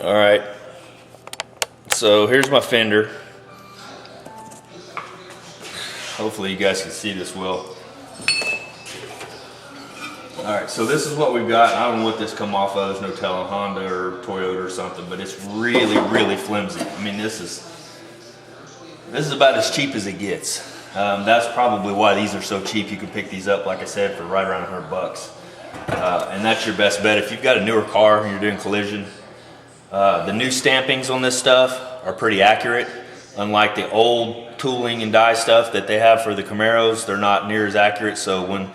All right, so here's my fender. Hopefully you guys can see this well. All right, so this is what we've got. I don't know what this come off of. There's no telling, Honda or Toyota or something, but it's really, really flimsy. I mean, this is about as cheap as it gets. That's probably why these are so cheap. You can pick these up, like I said, for right around $100. And that's your best bet. If you've got a newer car and you're doing collision, the new stampings on this stuff are pretty accurate. Unlike the old tooling and die stuff that they have for the Camaros, they're not near as accurate. So when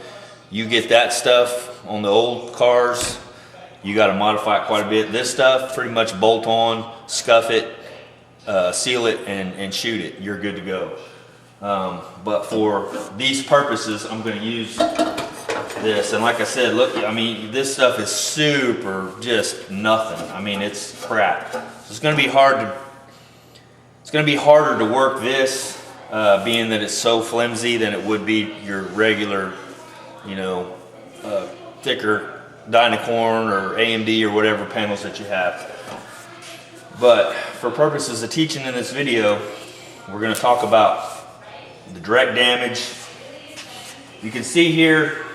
you get that stuff on the old cars, you got to modify it quite a bit. This stuff, pretty much bolt on, scuff it, seal it, and shoot it. You're good to go. But for these purposes, I'm going to use this. And like I said, look, I mean, this stuff is super just nothing. I mean, it's crap. So it's going to be hard to. It's going to be harder to work this, being that it's so flimsy, than it would be your regular, you know, thicker Dynacorn or AMD or whatever panels that you have. But for purposes of teaching in this video, we're going to talk about the direct damage. You can see here,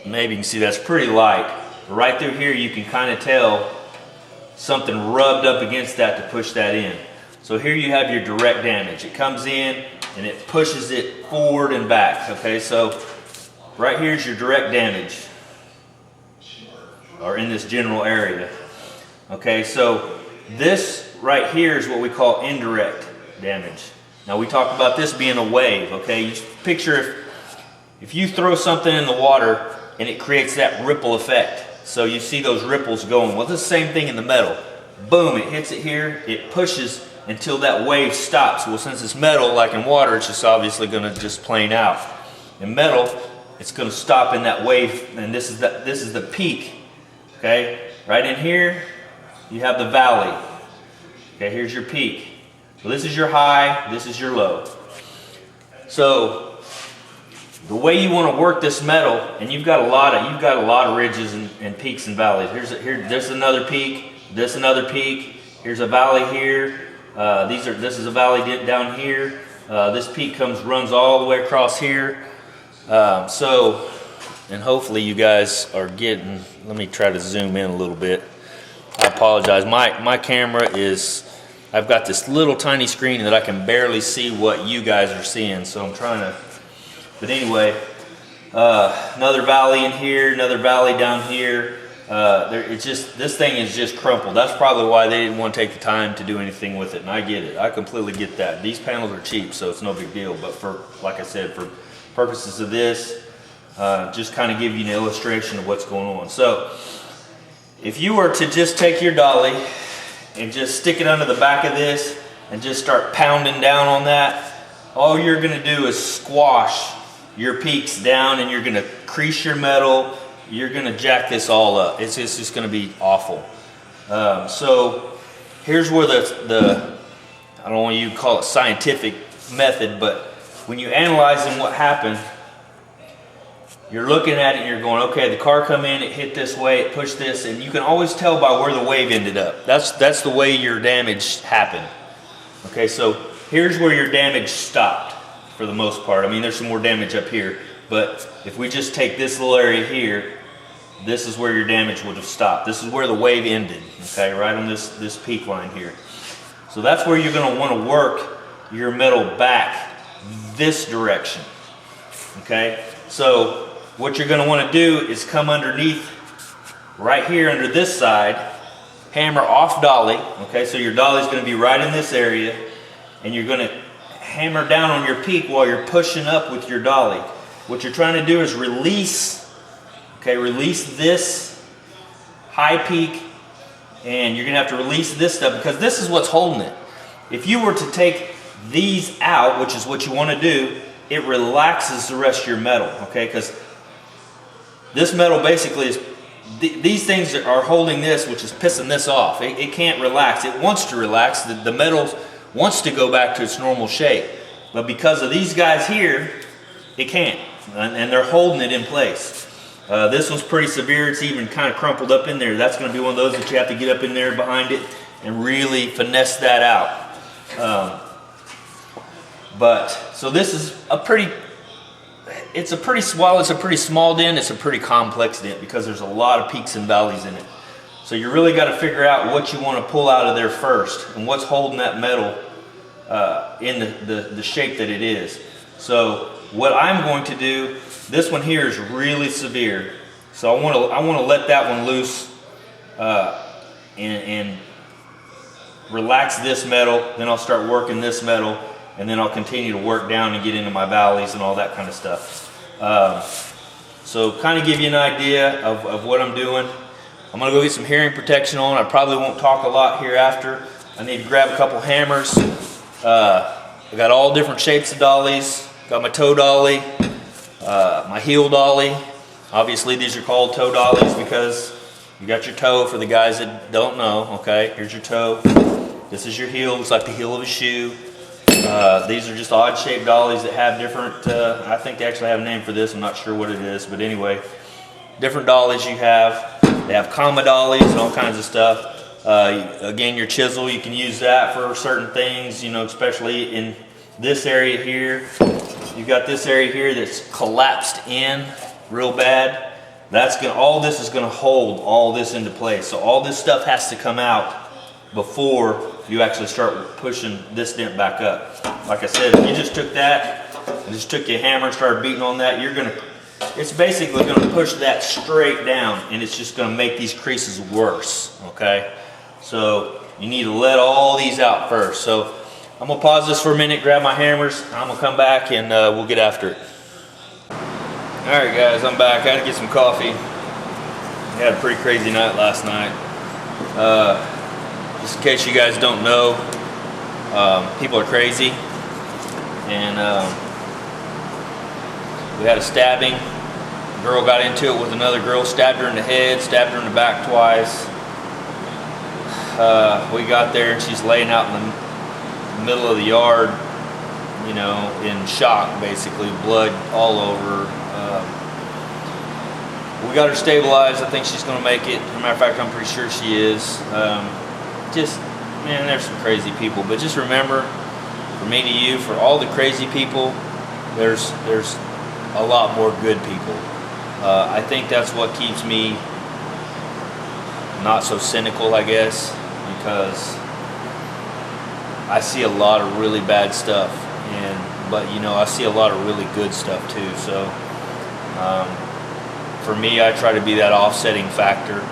maybe you can see that's pretty light. Right through here you can kind of tell something rubbed up against that to push that in. So here you have your direct damage. It comes in and it pushes it forward and back. Okay, so right here's your direct damage, or in this general area. Okay, so this right here is what we call indirect damage. Now we talked about this being a wave. Okay, you picture if you throw something in the water and it creates that ripple effect. So you see those ripples going. Well, it's the same thing in the metal. Boom, it hits it here, it pushes until that wave stops. Well, since it's metal, like in water, it's just obviously going to just plane out. In metal, it's going to stop in that wave, and this is the peak. Okay, right in here, you have the valley. Okay, here's your peak. So this is your high, this is your low. So the way you want to work this metal, and you've got a lot of ridges and peaks and valleys. There's another peak. This another peak. Here's a valley here. This is a valley down here. This peak runs all the way across here. And hopefully you guys are getting. Let me try to zoom in a little bit. I apologize. My camera is. I've got this little tiny screen that I can barely see what you guys are seeing. So I'm trying to. But anyway, another valley in here. Another valley down here. This thing is just crumpled. That's probably why they didn't want to take the time to do anything with it, and I get it. I completely get that. These panels are cheap, so it's no big deal. But like I said, for purposes of this, just kind of give you an illustration of what's going on. So, if you were to just take your dolly and just stick it under the back of this and just start pounding down on that, all you're going to do is squash your peaks down, and you're going to crease your metal. You're going to jack this all up. It's just going to be awful. So here's where the I don't want you to call it scientific method, but when you analyze what happened, you're looking at it and you're going, okay, the car come in, it hit this way, it pushed this, and you can always tell by where the wave ended up. That's the way your damage happened. Okay, so here's where your damage stopped for the most part. I mean, there's some more damage up here. But if we just take this little area here, this is where your damage would have stopped. This is where the wave ended, okay, right on this peak line here. So that's where you're going to want to work your metal back this direction, okay? So what you're going to want to do is come underneath, right here under this side, hammer off dolly, okay? So your dolly's going to be right in this area, and you're going to hammer down on your peak while you're pushing up with your dolly. What you're trying to do is release this high peak, and you're going to have to release this stuff because this is what's holding it. If you were to take these out, which is what you want to do, it relaxes the rest of your metal, okay? Because this metal basically is, these things are holding this, which is pissing this off. It can't relax. It wants to relax. The metal wants to go back to its normal shape. But because of these guys here, it can't. And they're holding it in place. This one's pretty severe. It's even kind of crumpled up in there. That's going to be one of those that you have to get up in there behind it and really finesse that out. So this is a pretty, while it's a pretty small dent, it's a pretty complex dent because there's a lot of peaks and valleys in it. So you really got to figure out what you want to pull out of there first and what's holding that metal in the shape that it is. So what I'm going to do, this one here is really severe. So I want to let that one loose and relax this metal. Then I'll start working this metal, and then I'll continue to work down and get into my valleys and all that kind of stuff. So kind of give you an idea of what I'm doing. I'm gonna go get some hearing protection on. I probably won't talk a lot here after. I need to grab a couple hammers. I got all different shapes of dollies. Got my toe dolly, my heel dolly. Obviously these are called toe dollies because you got your toe, for the guys that don't know, okay? Here's your toe. This is your heel, looks like the heel of a shoe. These are just odd shaped dollies that have different, I think they actually have a name for this, I'm not sure what it is, but anyway, different dollies you have. They have comma dollies and all kinds of stuff. Again, your chisel, you can use that for certain things, you know, especially in this area here. You've got this area here that's collapsed in real bad. All this is gonna hold all this into place. So all this stuff has to come out before you actually start pushing this dent back up. Like I said, if you just took that and just took your hammer and started beating on that, it's basically going to push that straight down, and it's just going to make these creases worse, okay? So you need to let all these out first. So I'm going to pause this for a minute, grab my hammers. I'm going to come back and we'll get after it. All right, guys, I'm back. I had to get some coffee. I had a pretty crazy night last night. Just in case you guys don't know, people are crazy, and we had a stabbing. A girl got into it with another girl, stabbed her in the head, stabbed her in the back twice. We got there and she's laying out in the middle of the yard, you know, in shock, basically, blood all over. We got her stabilized. I think she's going to make it. As a matter of fact, I'm pretty sure she is. Man, there's some crazy people, but just remember, for me to you, for all the crazy people, there's a lot more good people. I think that's what keeps me not so cynical, I guess, because I see a lot of really bad stuff, but you know, I see a lot of really good stuff too. So for me, I try to be that offsetting factor.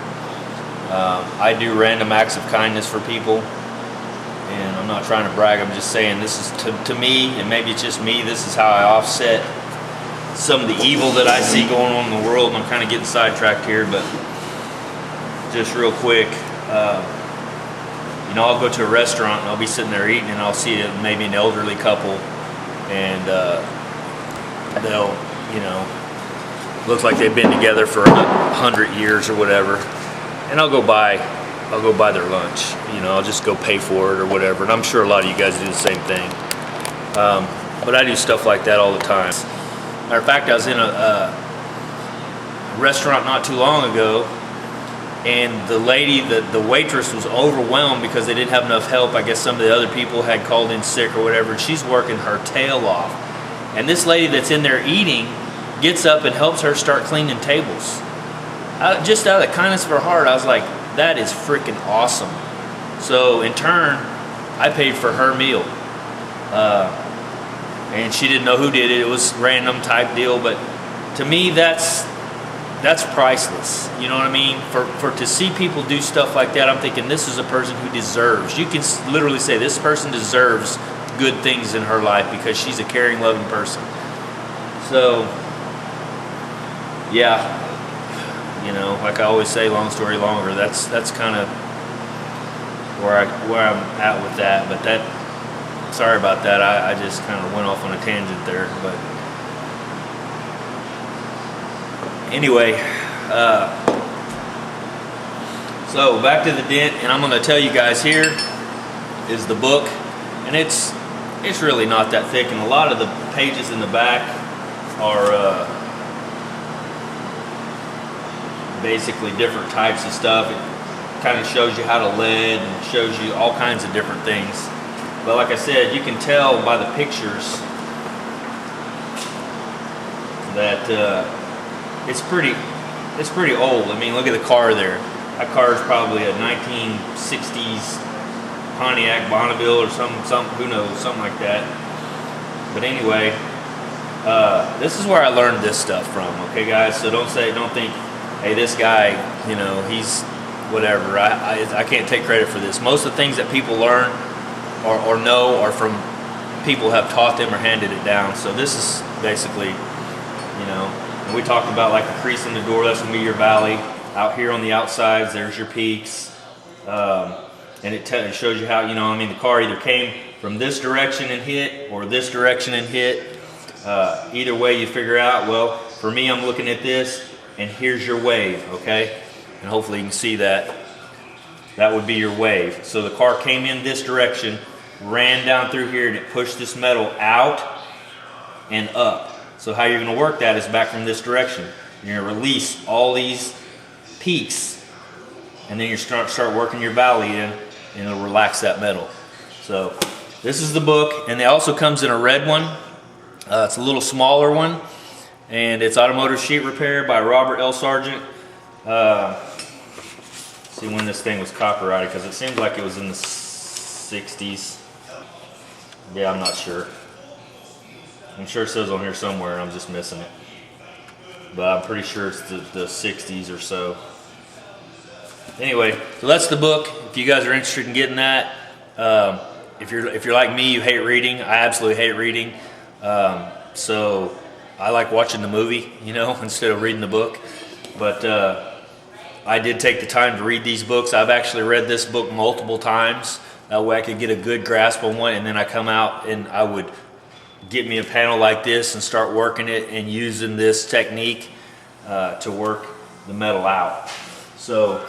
I do random acts of kindness for people, and I'm not trying to brag, I'm just saying this is to me, and maybe it's just me, this is how I offset some of the evil that I see going on in the world. And I'm kind of getting sidetracked here, but just real quick, you know, I'll go to a restaurant and I'll be sitting there eating, and I'll see maybe an elderly couple, and they'll, you know, looks like they've been together for 100 years or whatever, and I'll go buy their lunch. You know, I'll just go pay for it or whatever, and I'm sure a lot of you guys do the same thing. But I do stuff like that all the time. Matter of fact, I was in a restaurant not too long ago, and the lady, the waitress, was overwhelmed because they didn't have enough help. I guess some of the other people had called in sick or whatever, and she's working her tail off. And this lady that's in there eating gets up and helps her start cleaning tables. Just out of the kindness of her heart, I was like, that is freaking awesome. So in turn, I paid for her meal. And she didn't know who did it. It was random type deal, but to me, that's priceless. You know what I mean? For to see people do stuff like that, I'm thinking this is a person who deserves. You can literally say this person deserves good things in her life because she's a caring, loving person. So, yeah, you know, like I always say, long story longer. That's kind of where I'm at with that. But sorry about that. I just kind of went off on a tangent there. But anyway, so back to the dent, and I'm going to tell you guys, here is the book, and it's really not that thick, and a lot of the pages in the back are basically different types of stuff. It kind of shows you how to lead and shows you all kinds of different things. But like I said, you can tell by the pictures that it's pretty old. I mean, look at the car there. That car is probably a 1960s Pontiac Bonneville or something, who knows, something like that. But anyway, this is where I learned this stuff from. Okay, guys. So don't think, hey, this guy, you know, he's whatever. I can't take credit for this. Most of the things that people learn or know are from people who have taught them or handed it down. So this is basically, you know, and we talked about like the crease in the door. That's gonna be your valley. Out here on the outsides, there's your peaks. And it shows you how, you know, I mean, the car either came from this direction and hit or this direction and hit. Either way you figure out, well, for me, I'm looking at this and here's your wave, okay? And hopefully you can see that. That would be your wave. So the car came in this direction, ran down through here, and it pushed this metal out and up. So how you're gonna work that is back from this direction. You're gonna release all these peaks, and then you start working your valley in, and it'll relax that metal. So this is the book, and it also comes in a red one. It's a little smaller one, and it's Automotive Sheet Repair by Robert L. Sargent. See when this thing was copyrighted, because it seems like it was in the 60s. Yeah, I'm not sure. I'm sure it says on here somewhere, I'm just missing it. But I'm pretty sure it's the 60s or so. Anyway, so that's the book. If you guys are interested in getting that, if you're like me, you hate reading. I absolutely hate reading. So I like watching the movie, you know, instead of reading the book. But I did take the time to read these books. I've actually read this book multiple times. That way I could get a good grasp on one, and then I come out and I would get me a panel like this and start working it and using this technique to work the metal out. So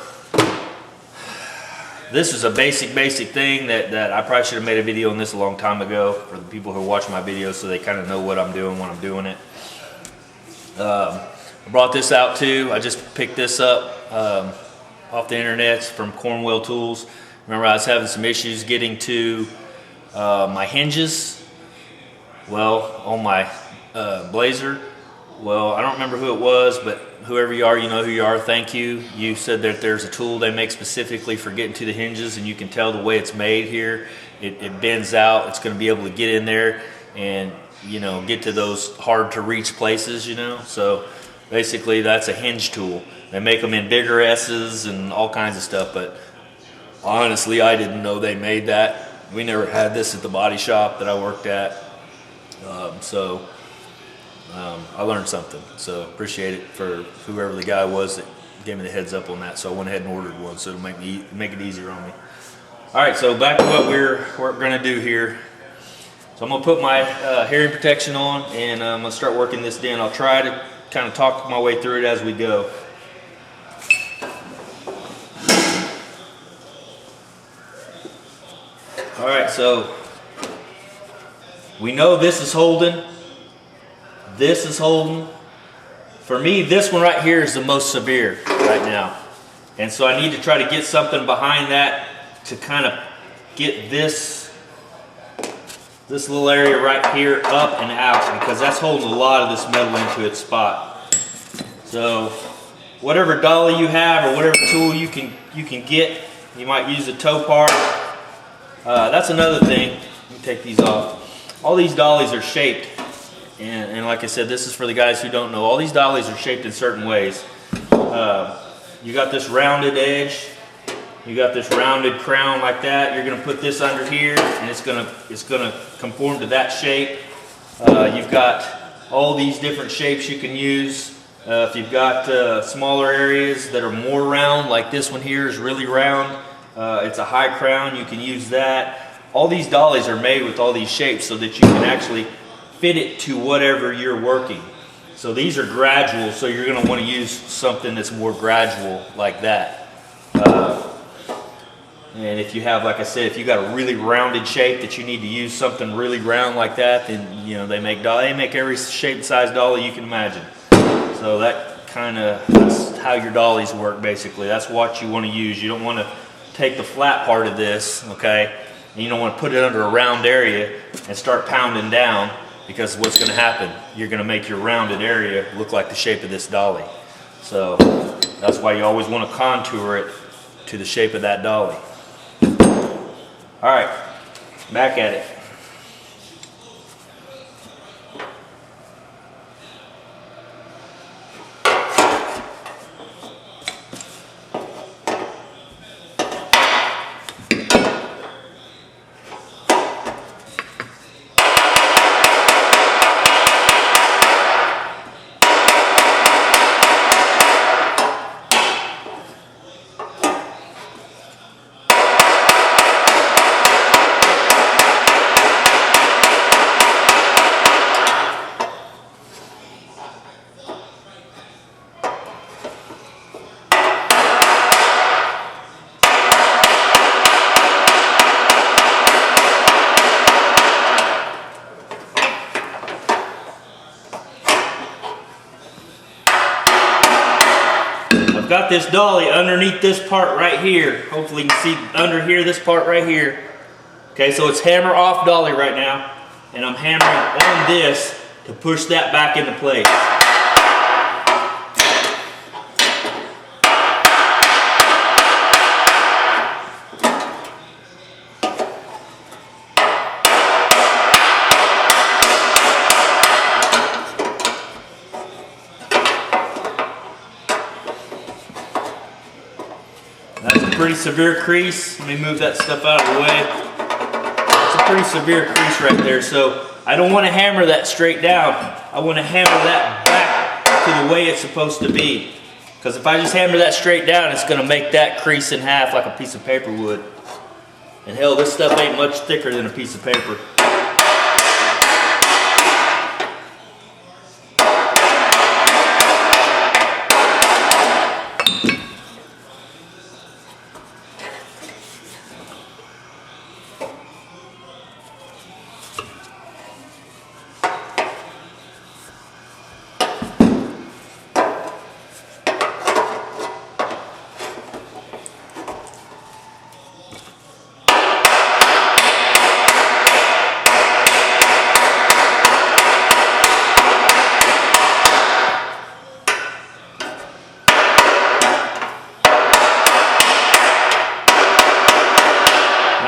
this is a basic thing that I probably should have made a video on this a long time ago for the people who watch my videos, so they kind of know what I'm doing when I'm doing it. I brought this out too. I just picked this up off the internet from Cornwell Tools. Remember, I was having some issues getting to my hinges, well, on my Blazer. Well, I don't remember who it was, but whoever you are, you know who you are, thank you. You said that there's a tool they make specifically for getting to the hinges, and you can tell the way it's made here. It bends out. It's going to be able to get in there and, you know, get to those hard to reach places, you know. So basically that's a hinge tool. They make them in bigger S's and all kinds of stuff, but honestly, I didn't know they made that. We never had this at the body shop that I worked at. I learned something, so appreciate it for whoever the guy was that gave me the heads up on that. So I went ahead and ordered one, so it'll make it easier on me. All right, so back to what we're gonna do here. So I'm gonna put my hearing protection on, and I'm gonna start working this dent. I'll try to kind of talk my way through it as we go. All right, so we know this is holding. This is holding. For me, this one right here is the most severe right now. And so I need to try to get something behind that to kind of get this little area right here up and out, because that's holding a lot of this metal into its spot. So whatever dolly you have or whatever tool you can get, you might use a toe part. That's another thing. Let me take these off. All these dollies are shaped. And like I said, this is for the guys who don't know. All these dollies are shaped in certain ways. You got this rounded edge. You got this rounded crown like that. You're going to put this under here, and it's going to conform to that shape. You've got all these different shapes you can use. If you've got smaller areas that are more round, like this one here is really round. It's a high crown. You can use that. All these dollies are made with all these shapes so that you can actually fit it to whatever you're working. So these are gradual, so you're going to want to use something that's more gradual like that. And if you have, like I said, if you got a really rounded shape that you need to use something really round like that, then you know they make every shape and size dolly you can imagine. So that that's how your dollies work basically. That's what you want to use. You don't want to take the flat part of this, okay, and you don't want to put it under a round area and start pounding down, because what's going to happen, you're going to make your rounded area look like the shape of this dolly. So that's why you always want to contour it to the shape of that dolly. All right, back at it. I've got this dolly underneath this part right here. Hopefully you can see under here, this part right here. Okay, so it's hammer off dolly right now, and I'm hammering on this to push that back into place. That's a pretty severe crease. Let me move that stuff out of the way. That's a pretty severe crease right there. So I don't want to hammer that straight down. I want to hammer that back to the way it's supposed to be. Because if I just hammer that straight down, it's going to make that crease in half like a piece of paper would. And hell, this stuff ain't much thicker than a piece of paper.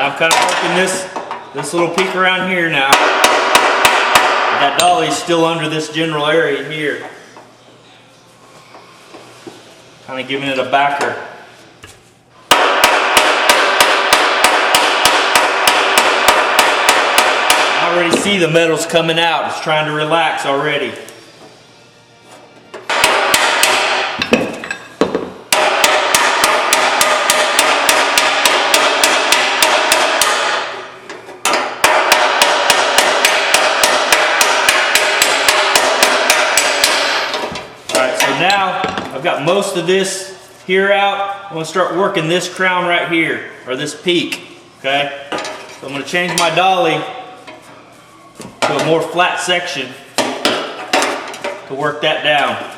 I'm kind of working this little peak around here now. That dolly's still under this general area here. Kind of giving it a backer. I already see the metal's coming out. It's trying to relax already. Now I've got most of this here out. I'm going to start working this crown right here, or this peak, okay? So I'm going to change my dolly to a more flat section to work that down.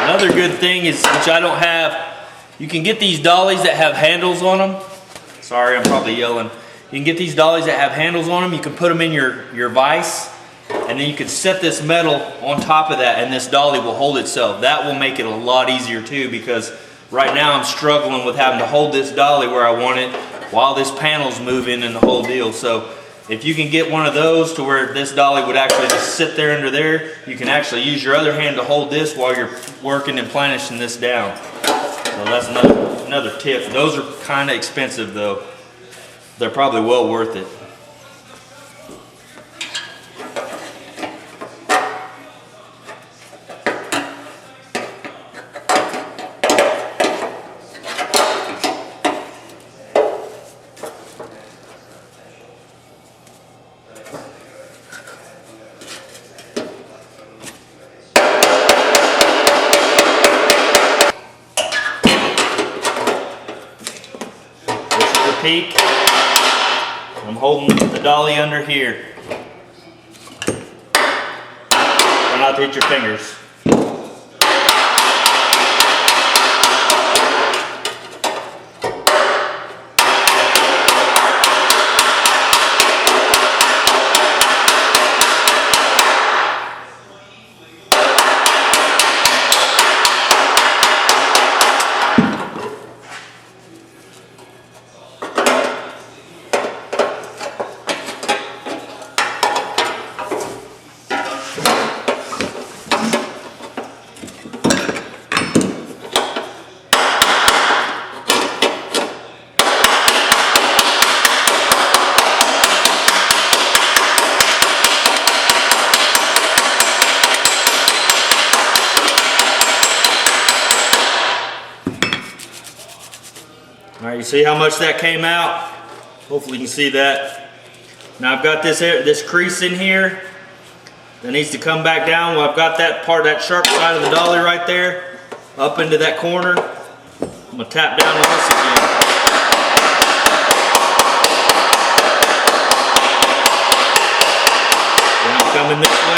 Another good thing is, which I don't have, you can get these dollies that have handles on them. Sorry, I'm probably yelling. You can get these dollies that have handles on them. You can put them in your vise, and then you can set this metal on top of that, and this dolly will hold itself. That will make it a lot easier too, because right now I'm struggling with having to hold this dolly where I want it while this panel's moving and the whole deal. So If you can get one of those to where this dolly would actually just sit there under there, you can actually use your other hand to hold this while you're working and planishing this down. So that's another tip. Those are kind of expensive though. They're probably well worth it. Peak. I'm holding the dolly under here. Try not to hit your fingers. All right, you see how much that came out? Hopefully you can see that. Now I've got this crease in here that needs to come back down. Well, I've got that part, that sharp side of the dolly right there, up into that corner. I'm gonna tap down on this again. Then I'm coming this way.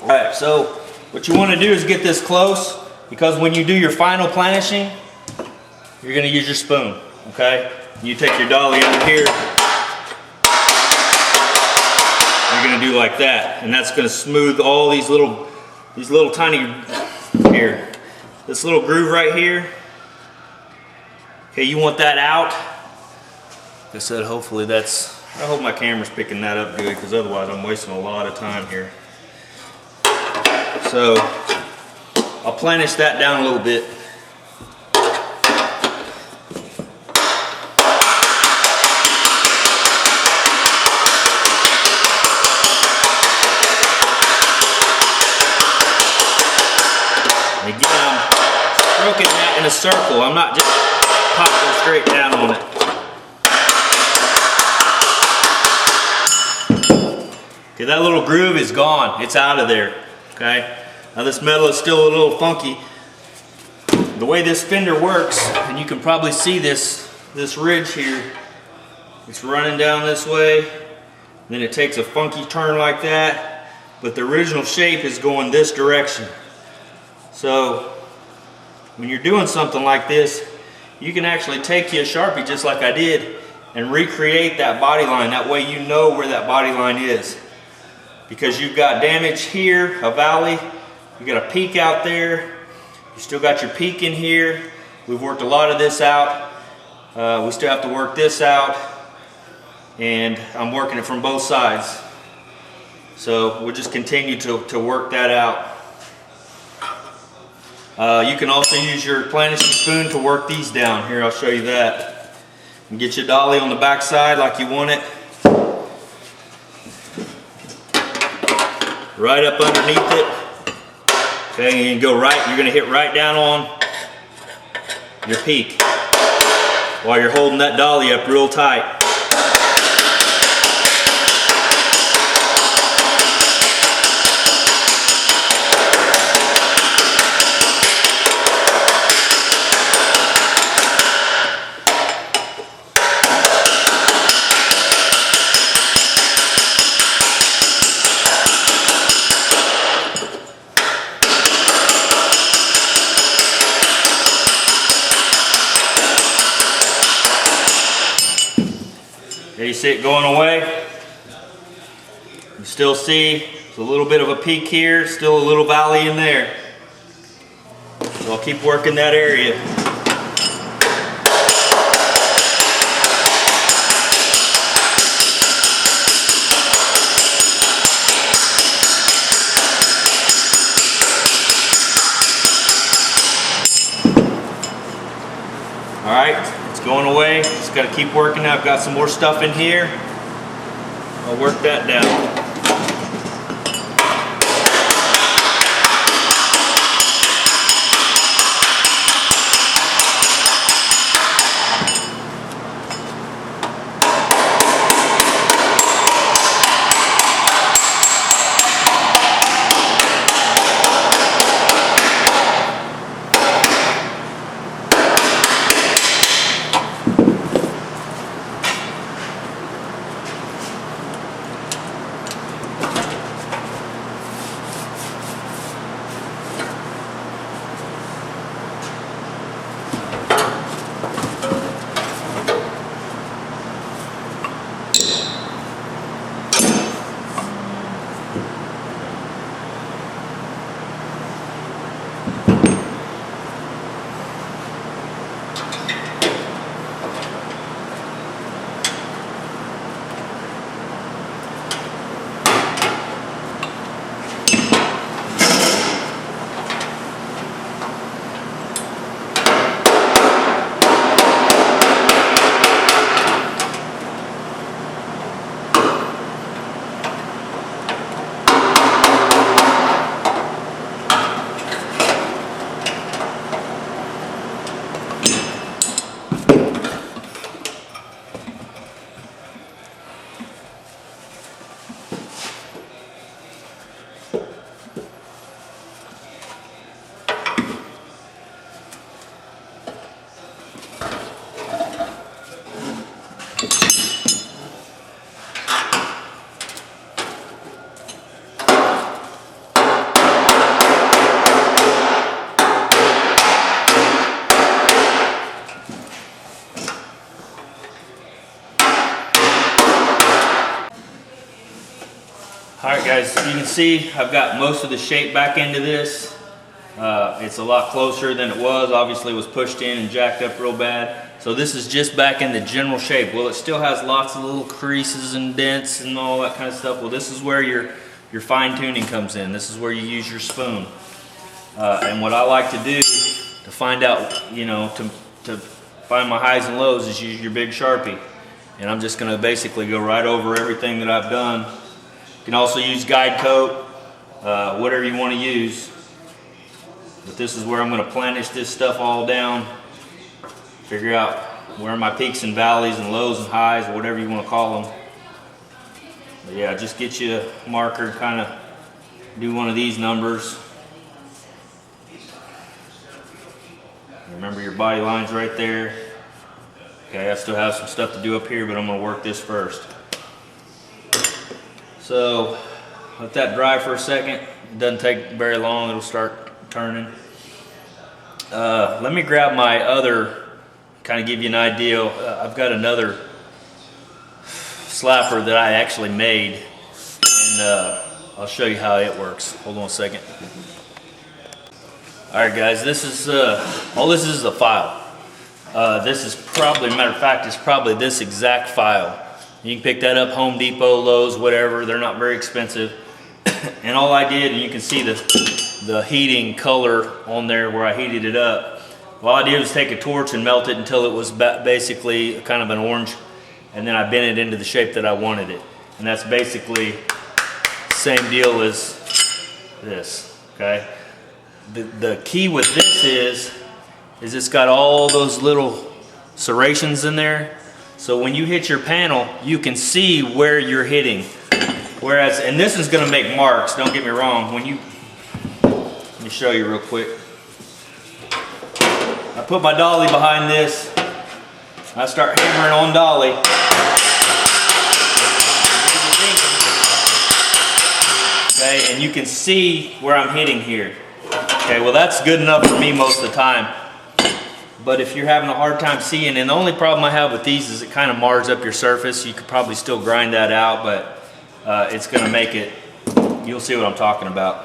Alright, so what you want to do is get this close, because when you do your final planishing, you're going to use your spoon, okay? You take your dolly under here, you're going to do like that, and that's going to smooth all these little tiny, here, this little groove right here. Okay, you want that out. Like I said, hopefully I hope my camera's picking that up good, because otherwise I'm wasting a lot of time here. So I'll planish that down a little bit. And again, I'm stroking that in a circle. I'm not just popping straight down on it. Okay, that little groove is gone. It's out of there. Okay, now this metal is still a little funky. The way this fender works, and you can probably see this ridge here, it's running down this way, then it takes a funky turn like that, but the original shape is going this direction. So when you're doing something like this, you can actually take you a Sharpie just like I did and recreate that body line. That way you know where that body line is. Because you've got damage here, a valley, you got a peak out there, you still got your peak in here. We've worked a lot of this out. We still have to work this out, and I'm working it from both sides. So we'll just continue to work that out. You can also use your planishing spoon to work these down. Here, I'll show you that. And get your dolly on the back side like you want it. Right up underneath it. Okay, and go right, you're gonna hit right down on your peak while you're holding that dolly up real tight. you see it going away? You still see there's a little bit of a peak here, still a little valley in there. So I'll keep working that area. All right, it's going away. Just got to keep working. I've got some more stuff in here. I'll work that down. Alright guys, you can see I've got most of the shape back into this. It's a lot closer than it was. Obviously it was pushed in and jacked up real bad. So this is just back in the general shape. Well, it still has lots of little creases and dents and all that kind of stuff. Well, this is where your fine tuning comes in. This is where you use your spoon. And what I like to do to find out, you know, to find my highs and lows is use your big Sharpie. And I'm just going to basically go right over everything that I've done. You can also use guide coat, whatever you want to use. But this is where I'm going to planish this stuff all down. Figure out where my peaks and valleys and lows and highs, or whatever you want to call them. But yeah, just get you a marker, kind of do one of these numbers. Remember your body line's right there. Okay, I still have some stuff to do up here, but I'm going to work this first. So let that dry for a second. It doesn't take very long, it'll start turning. Let me grab my other, kind of give you an idea. I've got another slapper that I actually made, and I'll show you how it works. Hold on a second. Alright guys, this is all this is a file. This is probably, matter of fact, it's probably this exact file. You can pick that up Home Depot, Lowe's, whatever. They're not very expensive. And all I did, and you can see the heating color on there where I heated it up. All I did was take a torch and melt it until it was basically kind of an orange, and then I bent it into the shape that I wanted it. And that's basically the same deal as this, okay? The key with this is it's got all those little serrations in there. So when you hit your panel, you can see where you're hitting. Whereas, and this is gonna make marks, don't get me wrong. Let me show you real quick. I put my dolly behind this. I start hammering on dolly. Okay, and you can see where I'm hitting here. Okay, well that's good enough for me most of the time. but if you're having a hard time seeing, and the only problem I have with these is it kind of mars up your surface. You could probably still grind that out, but it's going to make it, you'll see what I'm talking about.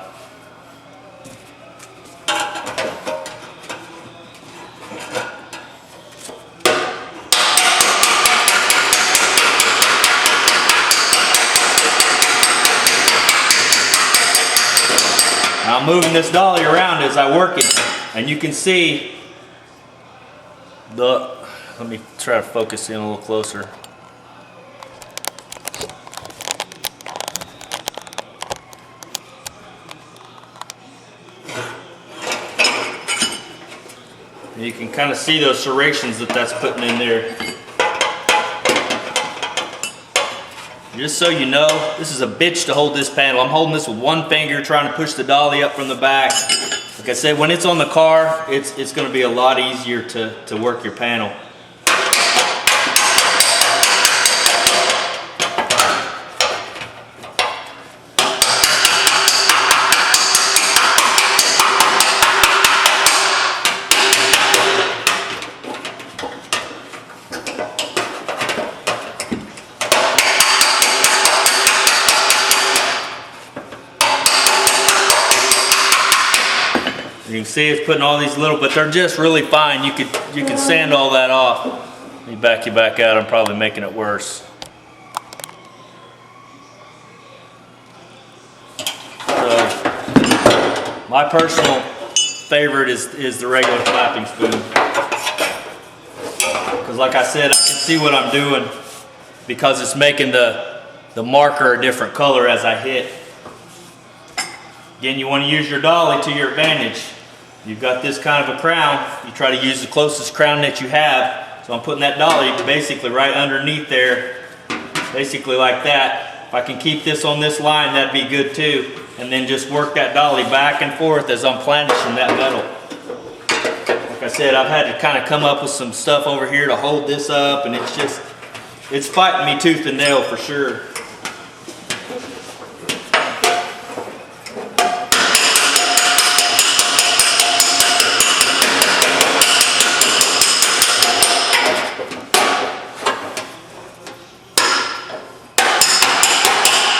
Now I'm moving this dolly around as I work it, and you can see let me try to focus in a little closer. And you can kind of see those serrations that's putting in there. Just so you know, this is a bitch to hold this panel. I'm holding this with one finger, trying to push the dolly up from the back. Like I said, when it's on the car, it's going to be a lot easier to work your panel. You can see it's putting all these little, but they're just really fine. You can sand all that off. Let me back you back out. I'm probably making it worse. So my personal favorite is the regular flapping spoon, because like I said, I can see what I'm doing because it's making the marker a different color as I hit. Again, you want to use your dolly to your advantage. You've got this kind of a crown, you try to use the closest crown that you have. So I'm putting that dolly basically right underneath there, basically like that. If I can keep this on this line, that'd be good too. And then just work that dolly back and forth as I'm planishing that metal. Like I said, I've had to kind of come up with some stuff over here to hold this up, and it's fighting me tooth and nail for sure.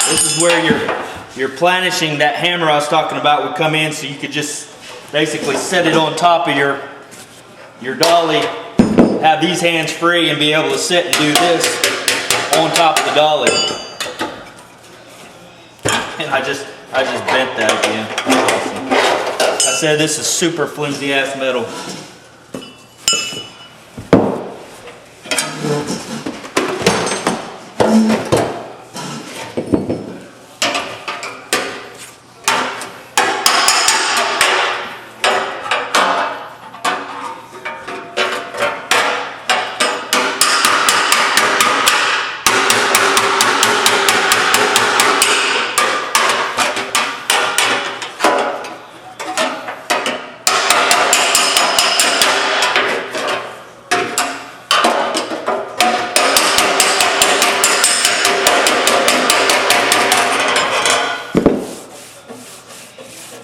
This is where your planishing, that hammer I was talking about, would come in, so you could just basically set it on top of your dolly, have these hands free, and be able to sit and do this on top of the dolly. And I just bent that again. Awesome. I said this is super flimsy ass metal.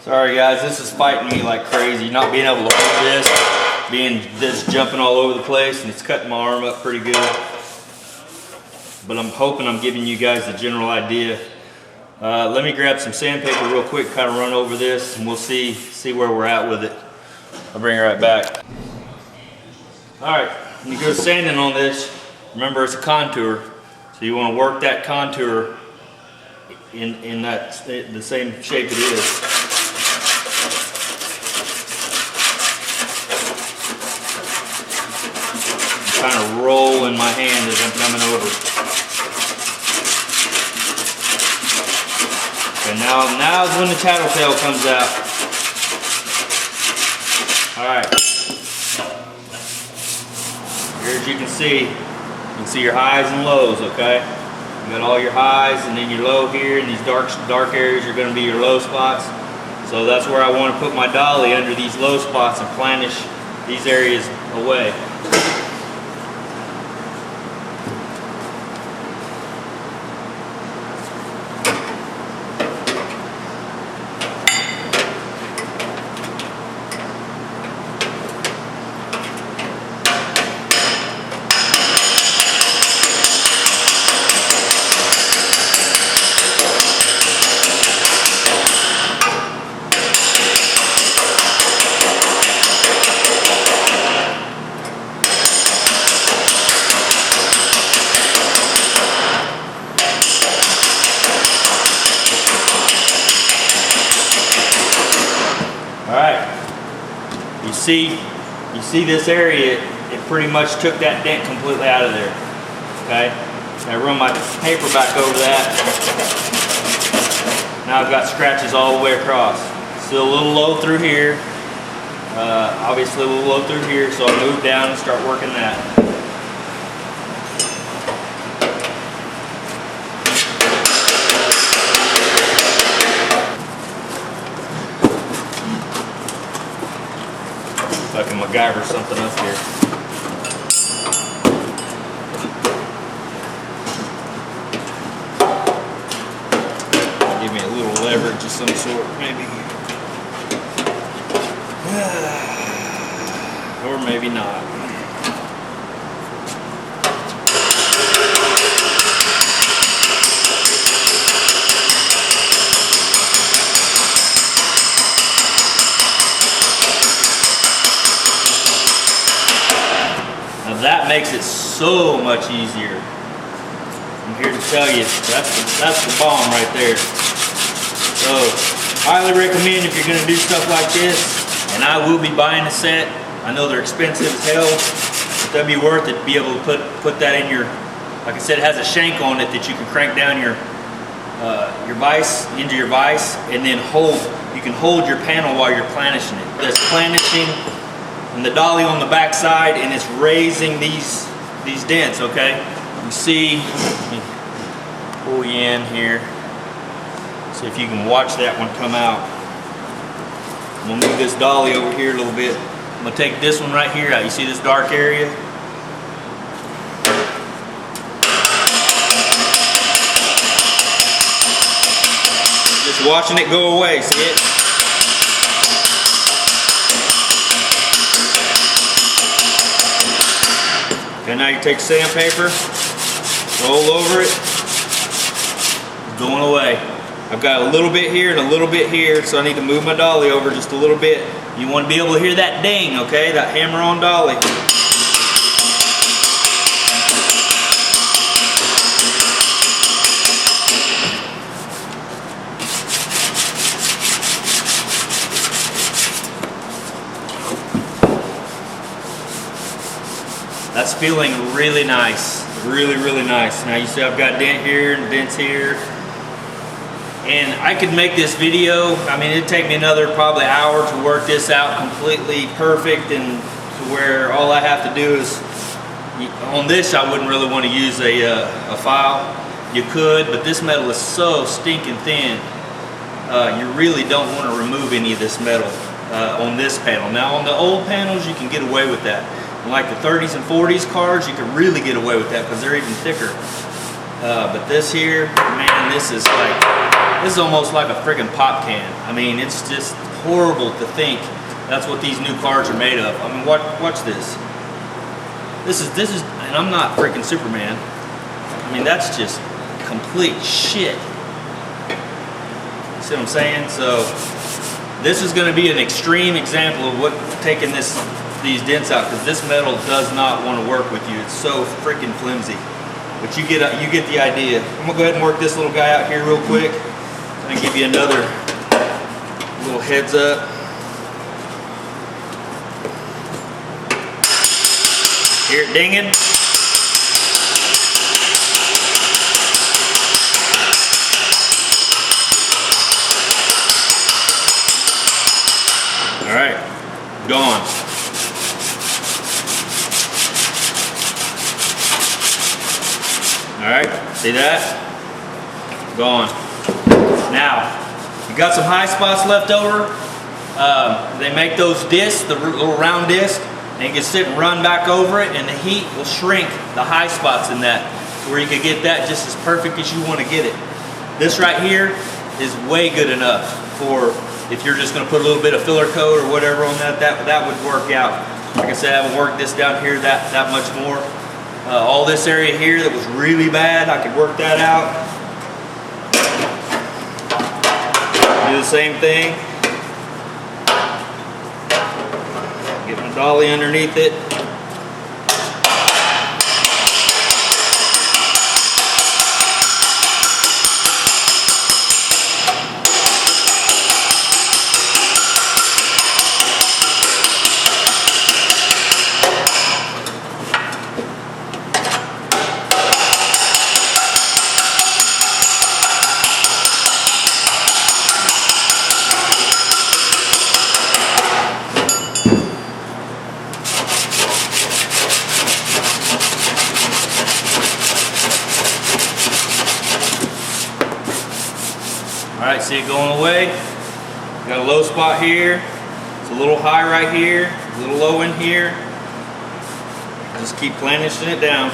Sorry guys, this is fighting me like crazy. Not being able to hold this, jumping all over the place, and it's cutting my arm up pretty good. But I'm hoping I'm giving you guys a general idea. Let me grab some sandpaper real quick, kind of run over this, and we'll see where we're at with it. I'll bring it right back. All right, when you go sanding on this, remember it's a contour, so you want to work that contour in the same shape it is. Kind of roll in my hand as I'm coming over. And now's when the tattletale comes out. Alright. Here, as you can see your highs and lows, okay? You got all your highs and then your low here, and these dark areas are going to be your low spots. So that's where I want to put my dolly, under these low spots, and planish these areas away. you see this area, it pretty much took that dent completely out of there. Okay, I run my paper back over that. Now I've got scratches all the way across. Still a little low through here. Obviously a little low through here, so I'll move down and start working that. If I can MacGyver something up here. Give me a little leverage of some sort, maybe. Or maybe not. Now that makes it so much easier. I'm here to tell you, that's the bomb right there. So, highly recommend if you're going to do stuff like this. And I will be buying a set. I know they're expensive as hell, but that'd be worth it to be able to put that in your, like I said, it has a shank on it that you can crank down your vise, into your vise, and then you can hold your panel while you're planishing it. That's planishing and the dolly on the back side, and it's raising these dents, okay? You see, let me pull you in here. See if you can watch that one come out. I'm gonna move this dolly over here a little bit. I'm gonna take this one right here out. You see this dark area? Just watching it go away, see it? Okay, now you take sandpaper, roll over it, it's going away. I've got a little bit here and a little bit here, so I need to move my dolly over just a little bit. You want to be able to hear that ding, okay? That hammer on dolly. That's feeling really nice. Really, really nice. Now you see I've got dent here and dents here. And I could make this video, I mean, it'd take me another probably hour to work this out completely perfect, and to where all I have to do is, on this I wouldn't really want to use a file. You could, but this metal is so stinking thin, you really don't want to remove any of this metal on this panel. Now on the old panels you can get away with that. Like the 30s and 40s cars, you can really get away with that because they're even thicker. But this here, man, this is almost like a friggin' pop can. I mean, it's just horrible to think that's what these new cars are made of. I mean, watch this. This is, and I'm not freaking Superman. I mean, that's just complete shit. See what I'm saying? So, this is going to be an extreme example of what taking these dents out, because this metal does not want to work with you. It's so freaking flimsy. But you get the idea. I'm gonna go ahead and work this little guy out here real quick and give you another little heads up. Hear it dinging? All right, gone. All right, see that? Gone. Now, you got some high spots left over. They make those discs, the little round disc, and you can sit and run back over it, and the heat will shrink the high spots in that, where you can get that just as perfect as you want to get it. This right here is way good enough for if you're just going to put a little bit of filler coat or whatever on that would work out. Like I said, I haven't worked this down here that much more. All this area here that was really bad, I could work that out. Do the same thing. Get my dolly underneath it. see it going away. Got a low spot here. It's a little high right here, a little low in here. Just keep planishing it down.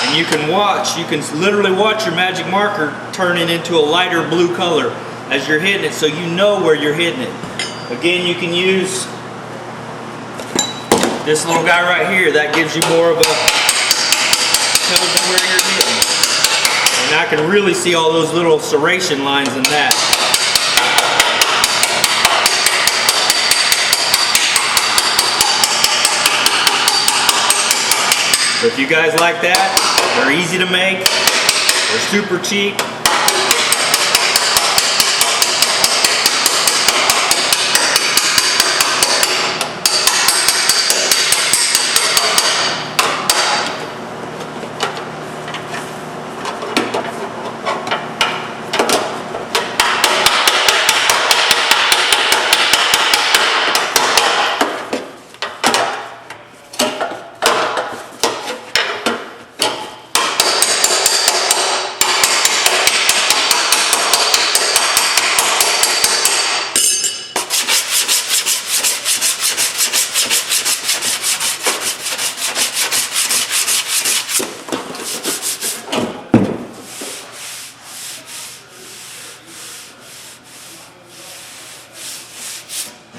And you can literally watch your magic marker turning into a lighter blue color as you're hitting it, so you know where you're hitting it. Again, you can use this little guy right here. That gives you more of a tells you where you're hitting. And I can really see all those little serration lines in that. So if you guys like that, they're easy to make, they're super cheap.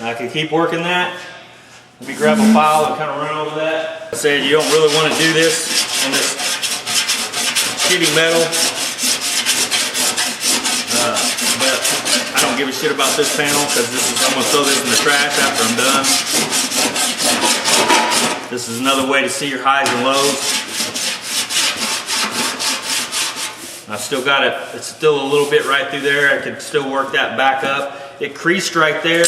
I can keep working that. Let me grab a file and kind of run over that. I said you don't really want to do this on this shitty metal, but I don't give a shit about this panel because I'm going to throw this in the trash after I'm done. This is another way to see your highs and lows. I've still got it. It's still a little bit right through there. I could still work that back up. It creased right there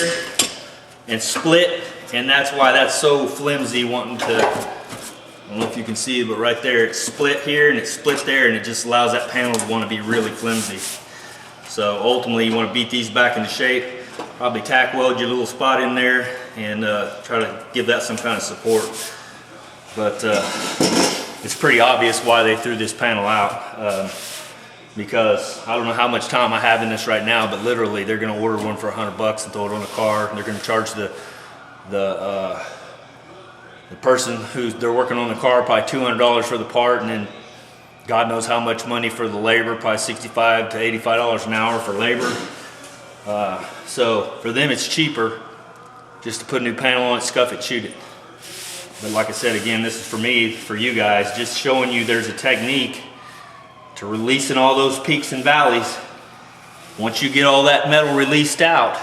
and split, and that's why that's so flimsy wanting to, I don't know if you can see, but right there it's split here and it's split there, and it just allows that panel to want to be really flimsy. So ultimately you want to beat these back into shape, probably tack weld your little spot in there and try to give that some kind of support. But it's pretty obvious why they threw this panel out. Because I don't know how much time I have in this right now, but literally they're going to order one for $100 and throw it on the car. They're going to charge the person who's they're working on the car probably $200 for the part, and then God knows how much money for the labor, probably $65 to $85 an hour for labor. So for them it's cheaper just to put a new panel on it, scuff it, shoot it. But like I said, again, this is for me, for you guys, just showing you there's a technique to releasing all those peaks and valleys. Once you get all that metal released out,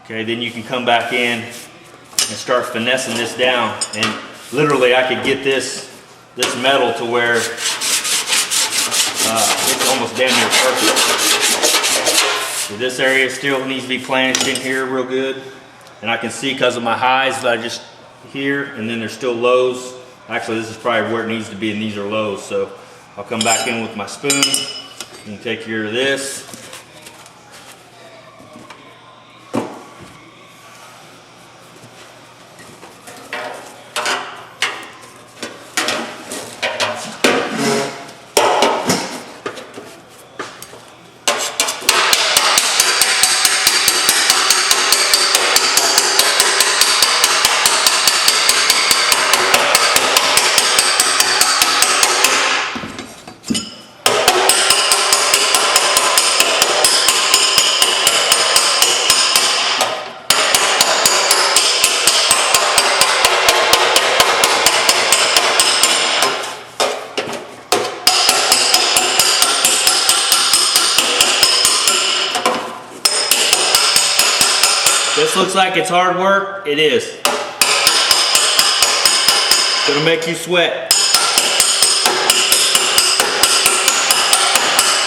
okay, then you can come back in and start finessing this down. And literally I could get this metal to where it's almost damn near perfect. So this area still needs to be planished in here real good. And I can see because of my highs that I just here, and then there's still lows. Actually, this is probably where it needs to be, and these are lows. So I'll come back in with my spoon and take care of this. This looks like it's hard work. It is. It's gonna make you sweat.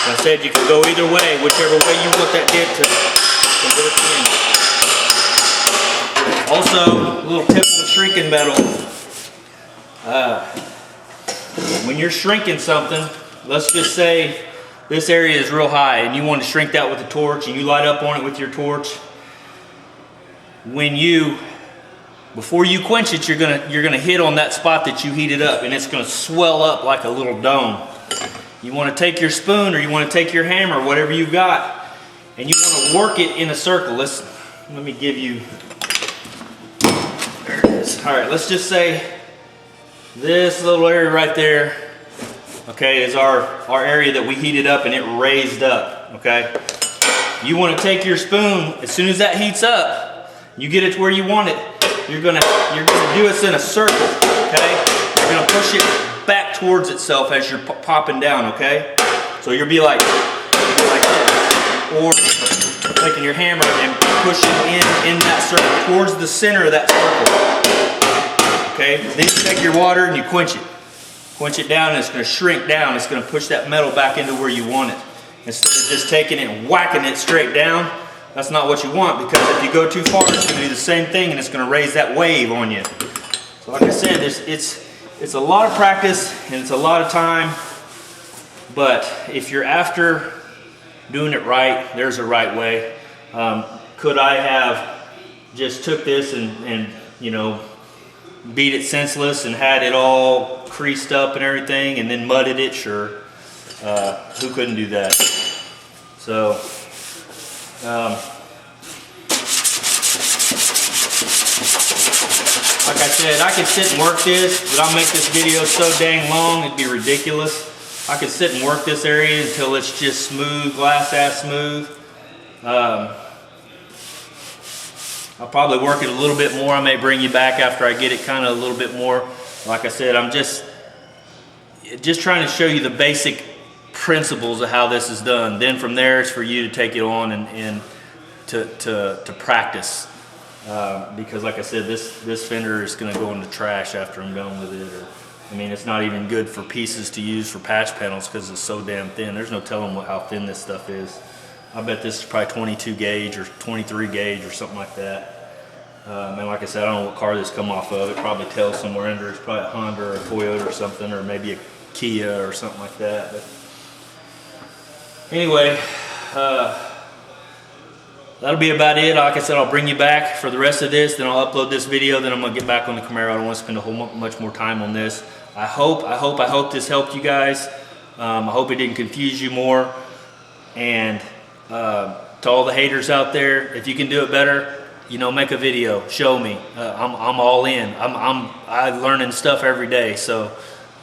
Like I said, you can go either way, whichever way you want that dent to work in. Also, a little tip on shrinking metal. When you're shrinking something, let's just say this area is real high and you want to shrink that with a torch and you light up on it with your torch. When you before you quench it, you're gonna hit on that spot that you heated up, and it's gonna swell up like a little dome. You want to take your spoon, or you want to take your hammer, whatever you've got, and you want to work it in a circle. Let me give you. There it is. All right, let's just say this little area right there, okay, is our area that we heated up and it raised up. Okay, you want to take your spoon as soon as that heats up. You get it to where you want it. You're gonna do this in a circle. Okay, you're gonna push it back towards itself as you're popping down, okay? So you'll be like this, or taking your hammer and pushing in that circle towards the center of that circle, okay? Then you take your water and you quench it down, and it's going to shrink down. It's going to push that metal back into where you want it. Instead of just taking it and whacking it straight down, that's not what you want, because if you go too far, it's going to do the same thing, and it's going to raise that wave on you. So like I said, it's a lot of practice and it's a lot of time, but if you're after doing it right, there's a right way. Could I have just took this and you know, beat it senseless and had it all creased up and everything and then mudded it? Sure. Who couldn't do that? So like I said, I could sit and work this, but I'll make this video so dang long, it'd be ridiculous. I could sit and work this area until it's just smooth, glass-ass smooth. I'll probably work it a little bit more. I may bring you back after I get it kind of a little bit more. Like I said, I'm just trying to show you the basic principles of how this is done. Then from there, it's for you to take it on and to practice. Because like I said, this fender is going to go in the trash after I'm done with it. Or, I mean, it's not even good for pieces to use for patch panels because it's so damn thin. There's no telling how thin this stuff is. I bet this is probably 22 gauge or 23 gauge or something like that. And like I said, I don't know what car this come off of. It probably tells somewhere under. It's probably a Honda or a Toyota or something, or maybe a Kia or something like that. But anyway, that'll be about it. Like I said, I'll bring you back for the rest of this, then I'll upload this video, then I'm gonna get back on the Camaro. I don't want to spend a whole much more time on this. I hope this helped you guys. I hope it didn't confuse you more. And to all the haters out there, if you can do it better, you know, make a video, show me. I'm all in. I'm learning stuff every day. So,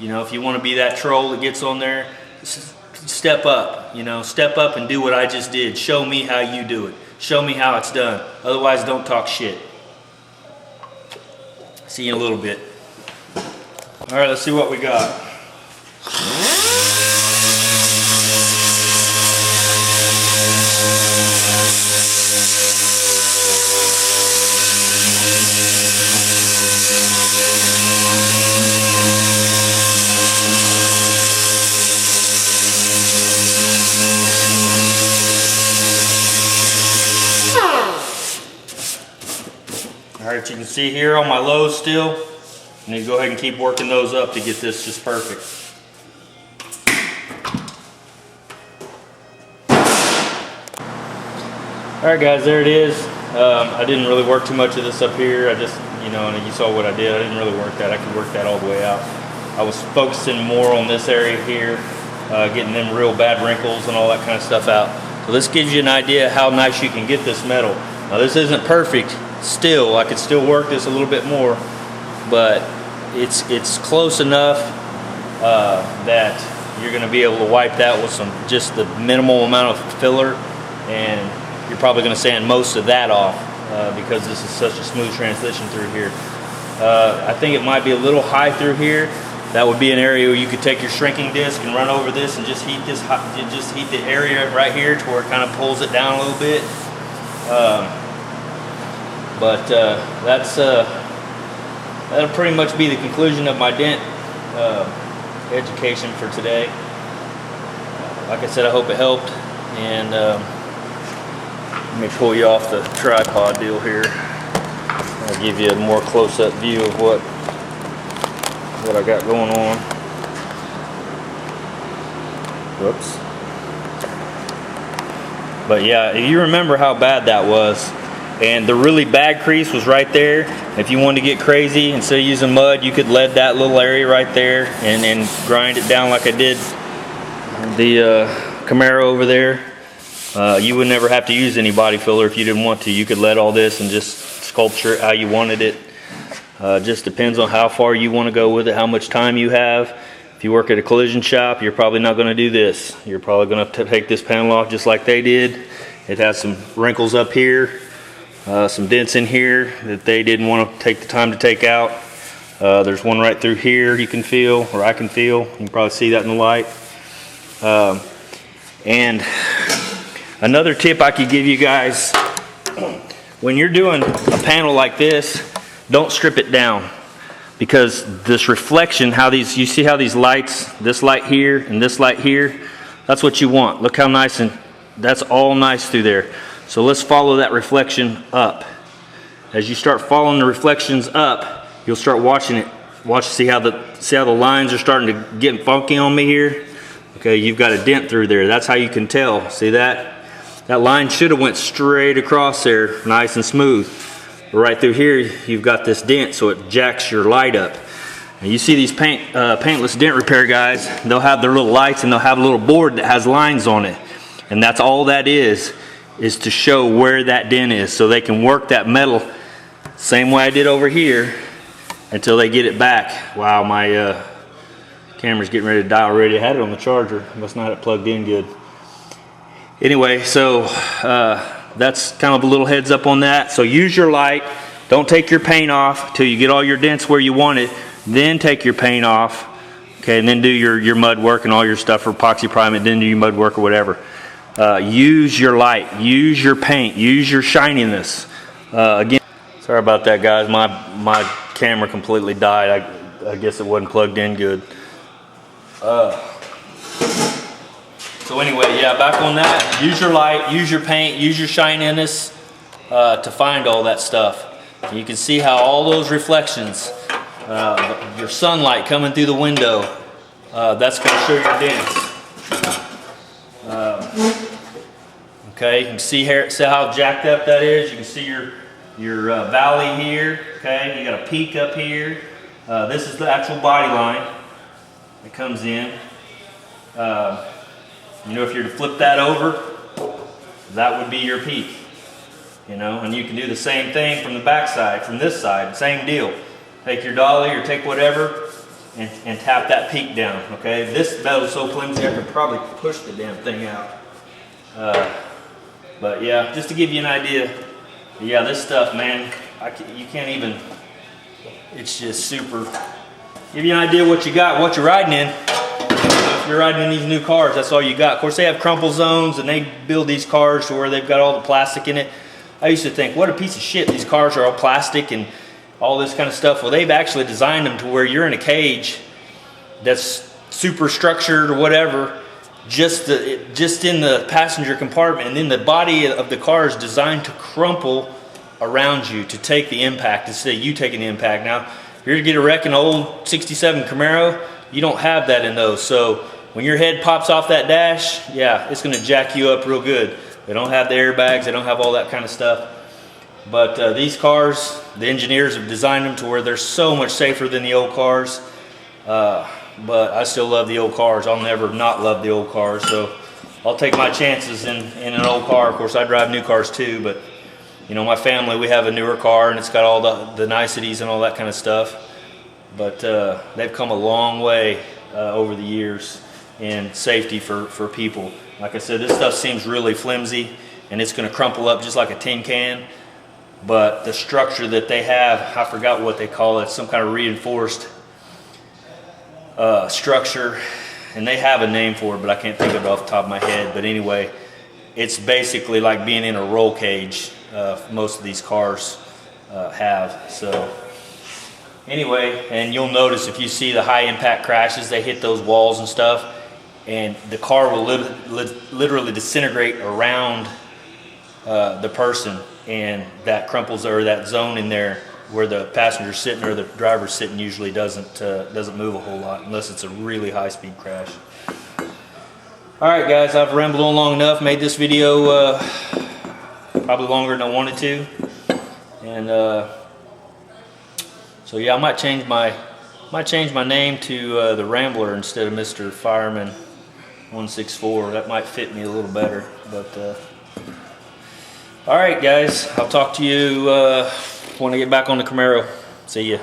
you know, if you want to be that troll that gets on there, step up. You know, step up and do what I just did. Show me how you do it. Show me how it's done. Otherwise, don't talk shit. See you in a little bit. All right, let's see what we got. All right, you can see here on my lows still, and then go ahead and keep working those up to get this just perfect. All right, guys, there it is. I didn't really work too much of this up here. I just, you know, and you saw what I did. I didn't really work that. I could work that all the way out. I was focusing more on this area here, getting them real bad wrinkles and all that kind of stuff out. So this gives you an idea how nice you can get this metal. Now this isn't perfect. Still, I could still work this a little bit more, but it's close enough that you're going to be able to wipe that with just the minimal amount of filler, and you're probably going to sand most of that off because this is such a smooth transition through here. I think it might be a little high through here. That would be an area where you could take your shrinking disc and run over this and just heat the area right here to where it kind of pulls it down a little bit. That'll pretty much be the conclusion of my dent education for today. Like I said, I hope it helped, and let me pull you off the tripod deal here. I'll give you a more close-up view of what I got going on. Whoops. But yeah, if you remember how bad that was, And the really bad crease was right there. If you wanted to get crazy, instead of using mud, you could lead that little area right there and grind it down like I did the Camaro over there. You would never have to use any body filler if you didn't want to. You could lead all this and just sculpture it how you wanted it. Just depends on how far you want to go with it, how much time you have. If you work at a collision shop, you're probably not going to do this. You're probably going to take this panel off just like they did. It has some wrinkles up here, some dents in here that they didn't want to take the time to take out. There's one right through here you can feel, or I can feel. You can probably see that in the light. And another tip I could give you guys, when you're doing a panel like this, don't strip it down. Because this reflection, you see how these lights, this light here and this light here, that's what you want. Look how nice, and that's all nice through there. So let's follow that reflection up. As you start following the reflections up, you'll start watching it. See how the lines are starting to get funky on me here? Okay, you've got a dent through there. That's how you can tell. See that? That line should have went straight across there, nice and smooth. Right through here, you've got this dent, so it jacks your light up. And you see these paintless dent repair guys, they'll have their little lights and they'll have a little board that has lines on it. And that's all that is to show where that dent is, so they can work that metal same way I did over here until they get it back. Wow, my camera's getting ready to die already. I had it on the charger, must not have it plugged in good. Anyway, so that's kind of a little heads up on that. So use your light. Don't take your paint off till you get all your dents where you want it. Then take your paint off. Okay, and then do your mud work and all your stuff for epoxy priming. Then do your mud work or whatever. Use your light. Use your paint. Use your shininess. Again, sorry about that, guys. My camera completely died. I guess it wasn't plugged in good. So anyway, yeah, back on that, use your light, use your paint, use your shininess to find all that stuff. And you can see how all those reflections, your sunlight coming through the window, that's going to show your dents. Okay, you can see how jacked up that is. You can see your valley here. Okay, you got a peak up here. This is the actual body line that comes in. You know, if you're to flip that over, that would be your peak. You know, and you can do the same thing from the back side, from this side, same deal. Take your dolly or take whatever and tap that peak down, okay? This metal's so flimsy I could probably push the damn thing out. But yeah, just to give you an idea, yeah, this stuff, man, you can't even, it's just super. Give you an idea what you got, what you're riding in. If you're riding in these new cars, that's all you got. Of course, they have crumple zones, and they build these cars to where they've got all the plastic in it. I used to think, what a piece of shit, these cars are all plastic and all this kind of stuff. Well, they've actually designed them to where you're in a cage that's super structured or whatever, just in the passenger compartment, and then the body of the car is designed to crumple around you to take the impact instead of you taking the impact. Now, if you're to get a wreck in an old 67 Camaro, you don't have that in those. So when your head pops off that dash, yeah, it's going to jack you up real good. They don't have the airbags, they don't have all that kind of stuff. But these cars, the engineers have designed them to where they're so much safer than the old cars. But I still love the old cars. I'll never not love the old cars. So I'll take my chances in an old car. Of course, I drive new cars too, but you know, my family, we have a newer car and it's got all the niceties and all that kind of stuff. But they've come a long way over the years in safety for people. Like I said, this stuff seems really flimsy and it's going to crumple up just like a tin can. But the structure that they have, I forgot what they call it, some kind of reinforced structure. And they have a name for it, but I can't think of it off the top of my head. But anyway, it's basically like being in a roll cage. Most of these cars have. So anyway, and you'll notice if you see the high impact crashes, they hit those walls and stuff, and the car will literally disintegrate around the person, and that crumples, or that zone in there where the passenger's sitting or the driver's sitting usually doesn't move a whole lot unless it's a really high speed crash. All right, guys, I've rambled on long enough. Made this video probably longer than I wanted to. And so yeah, I might change my name to the Rambler instead of Mr. Fireman 164. That might fit me a little better. But all right, guys, I'll talk to you when I get back on the Camaro. See ya.